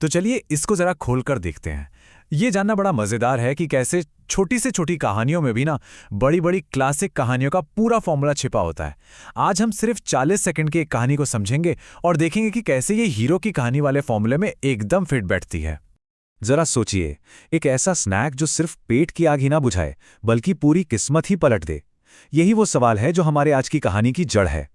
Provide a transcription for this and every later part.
तो चलिए इसको जरा खोलकर देखते हैं। ये जानना बड़ा मजेदार है कि कैसे छोटी से छोटी कहानियों में भी ना बड़ी बड़ी क्लासिक कहानियों का पूरा फॉर्मूला छिपा होता है। आज हम सिर्फ 40 सेकंड की एक कहानी को समझेंगे और देखेंगे कि कैसे ये हीरो की कहानी वाले फॉर्मूले में एकदम फिट बैठती है। जरा सोचिए, एक ऐसा स्नैक जो सिर्फ पेट की आग ही ना बुझाए बल्कि पूरी किस्मत ही पलट दे। यही वो सवाल है जो हमारे आज की कहानी की जड़ है।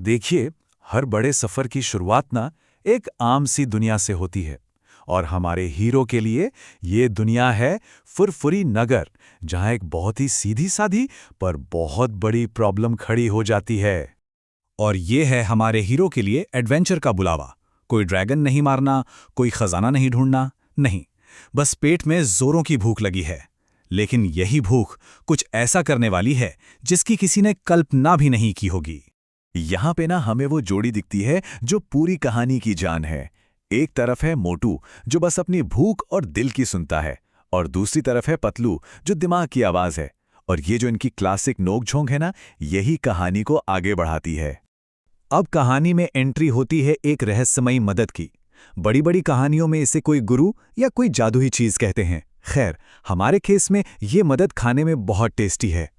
देखिए, हर बड़े सफर की शुरुआत ना एक आम सी दुनिया से होती है और हमारे हीरो के लिए ये दुनिया है फुरफुरी नगर, जहां एक बहुत ही सीधी सादी पर बहुत बड़ी प्रॉब्लम खड़ी हो जाती है। और ये है हमारे हीरो के लिए एडवेंचर का बुलावा। कोई ड्रैगन नहीं मारना, कोई खजाना नहीं ढूंढना, नहीं, बस पेट में जोरों की भूख लगी है। लेकिन यही भूख कुछ ऐसा करने वाली है जिसकी किसी ने कल्पना भी नहीं की होगी। यहाँ पे ना हमें वो जोड़ी दिखती है जो पूरी कहानी की जान है। एक तरफ है मोटू, जो बस अपनी भूख और दिल की सुनता है, और दूसरी तरफ है पतलू, जो दिमाग की आवाज है। और ये जो इनकी क्लासिक नोक-झोंक है ना, यही कहानी को आगे बढ़ाती है। अब कहानी में एंट्री होती है एक रहस्यमयी मदद की। बड़ी बड़ी कहानियों में इसे कोई गुरु या कोई जादुई चीज कहते हैं। खैर, हमारे केस में ये मदद खाने में बहुत टेस्टी है।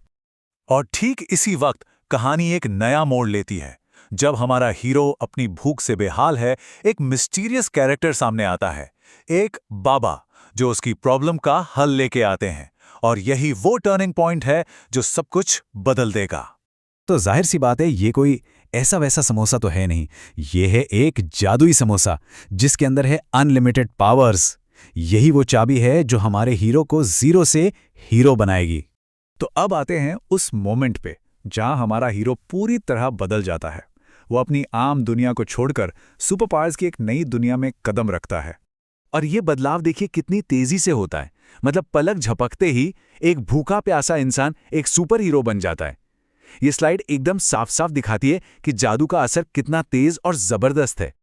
और ठीक इसी वक्त कहानी एक नया मोड़ लेती है, जब हमारा हीरो अपनी भूख से बेहाल है। एक मिस्टीरियस कैरेक्टर सामने आता है, एक बाबा, जो उसकी प्रॉब्लम का हल लेके आते हैं। और यही वो टर्निंग पॉइंट है जो सब कुछ बदल देगा। तो जाहिर सी बात है, ये कोई ऐसा वैसा समोसा तो है नहीं। ये है एक जादुई समोसा जिसके अंदर है अनलिमिटेड पावर्स। यही वो चाबी है जो हमारे हीरो को जीरो से हीरो बनाएगी। तो अब आते हैं उस मोमेंट पे जहां हमारा हीरो पूरी तरह बदल जाता है। वो अपनी आम दुनिया को छोड़कर सुपर पावर्स की एक नई दुनिया में कदम रखता है। और ये बदलाव देखिए कितनी तेजी से होता है। मतलब पलक झपकते ही एक भूखा प्यासा इंसान एक सुपर हीरो बन जाता है। ये स्लाइड एकदम साफ साफ दिखाती है कि जादू का असर कितना तेज और जबरदस्त है।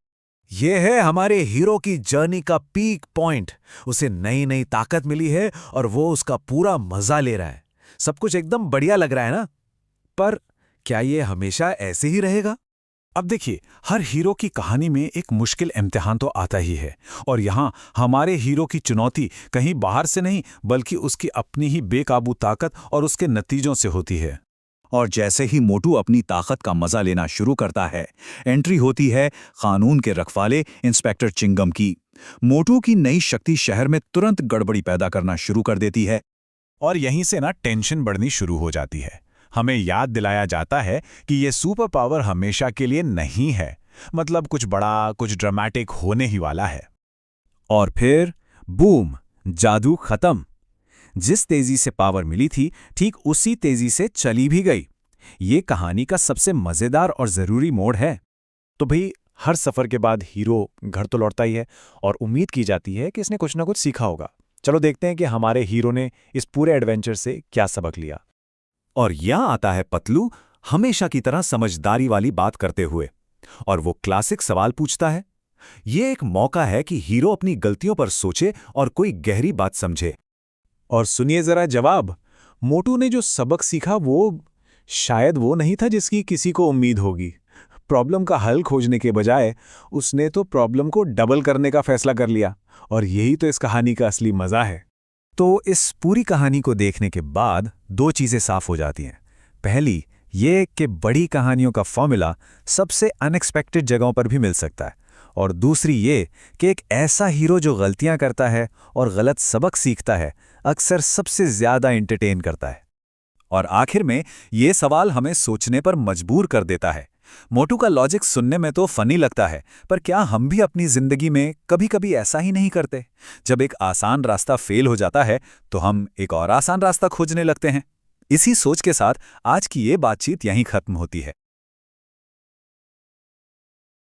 ये है हमारे हीरो की जर्नी का पीक पॉइंट। उसे नई नई ताकत मिली है और वो उसका पूरा मजा ले रहा है। सब कुछ एकदम बढ़िया लग रहा है ना? पर क्या ये हमेशा ऐसे ही रहेगा? अब देखिए, हर हीरो की कहानी में एक मुश्किल इम्तिहान तो आता ही है। और यहाँ हमारे हीरो की चुनौती कहीं बाहर से नहीं, बल्कि उसकी अपनी ही बेकाबू ताकत और उसके नतीजों से होती है। और जैसे ही मोटू अपनी ताकत का मजा लेना शुरू करता है, एंट्री होती है कानून के रखवाले इंस्पेक्टर चिंगम की। मोटू की नई शक्ति शहर में तुरंत गड़बड़ी पैदा करना शुरू कर देती है। और यहीं से ना टेंशन बढ़नी शुरू हो जाती है। हमें याद दिलाया जाता है कि ये सुपर पावर हमेशा के लिए नहीं है। मतलब कुछ बड़ा, कुछ ड्रामेटिक होने ही वाला है। और फिर बूम, जादू खत्म। जिस तेजी से पावर मिली थी, ठीक उसी तेजी से चली भी गई। ये कहानी का सबसे मजेदार और जरूरी मोड़ है। तो भाई, हर सफर के बाद हीरो घर तो लौटता ही है और उम्मीद की जाती है कि इसने कुछ ना कुछ सीखा होगा। चलो देखते हैं कि हमारे हीरो ने इस पूरे एडवेंचर से क्या सबक लिया। और यहां आता है पतलू, हमेशा की तरह समझदारी वाली बात करते हुए। और वो क्लासिक सवाल पूछता है। ये एक मौका है कि हीरो अपनी गलतियों पर सोचे और कोई गहरी बात समझे। और सुनिए जरा जवाब। मोटू ने जो सबक सीखा वो शायद वो नहीं था जिसकी किसी को उम्मीद होगी। प्रॉब्लम का हल खोजने के बजाय उसने तो प्रॉब्लम को डबल करने का फैसला कर लिया। और यही तो इस कहानी का असली मजा है। तो इस पूरी कहानी को देखने के बाद दो चीजें साफ हो जाती हैं। पहली ये कि बड़ी कहानियों का फॉर्मूला सबसे अनएक्सपेक्टेड जगहों पर भी मिल सकता है। और दूसरी ये कि एक ऐसा हीरो जो गलतियां करता है और गलत सबक सीखता है, अक्सर सबसे ज्यादा एंटरटेन करता है। और आखिर में ये सवाल हमें सोचने पर मजबूर कर देता है। मोटू का लॉजिक सुनने में तो फनी लगता है, पर क्या हम भी अपनी जिंदगी में कभी कभी ऐसा ही नहीं करते? जब एक आसान रास्ता फेल हो जाता है तो हम एक और आसान रास्ता खोजने लगते हैं। इसी सोच के साथ आज की ये बातचीत यहीं खत्म होती है।